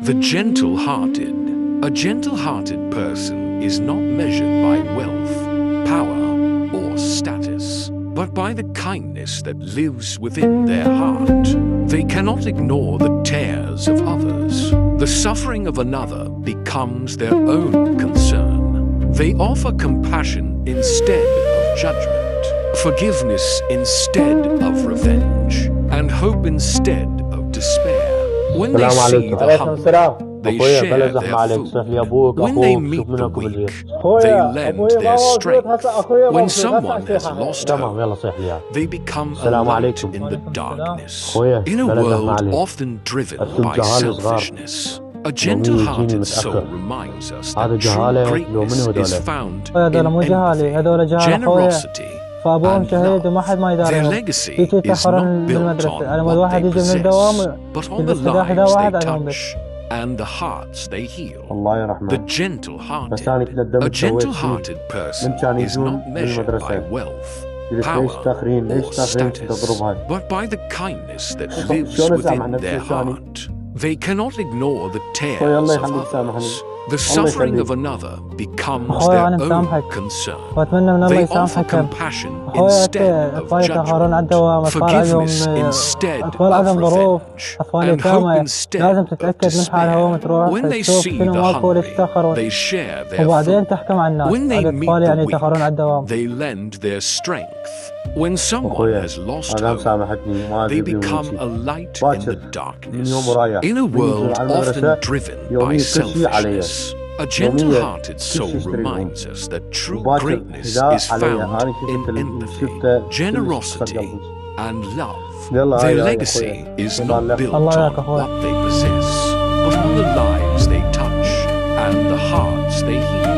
The gentle-hearted. A gentle-hearted person is not measured by wealth, power, or status, but by the kindness that lives within their heart. They cannot ignore the tears of others. The suffering of another becomes their own concern. They offer compassion instead of judgment, forgiveness instead of revenge, and hope instead of despair. When they see the humble, they share their food. When they meet the weak, they lend their strength. When someone has lost hope, they become a light in the darkness. In a world often driven by selfishness, a gentle-hearted soul reminds us that true greatness is found in empathy, generosity, and love. Their legacy is not built on what they possess, but on the lives they touch and the hearts they heal. The gentle-hearted. A gentle-hearted person is not measured by wealth, power, or status, but by the kindness that lives within their heart. They cannot ignore the tears of others. The suffering of another becomes their own concern. They offer compassion instead of judgment, forgiveness instead of revenge, and hope instead of despair. When they see the hungry, they share their food. When they meet the weak, they lend their strength. When someone has lost hope, they become a light in the darkness. In a world often driven by selfishness, a gentle-hearted soul reminds us that true greatness is found in empathy, generosity, and love. Their legacy is not built on what they possess, but on the lives they touch and the hearts they heal.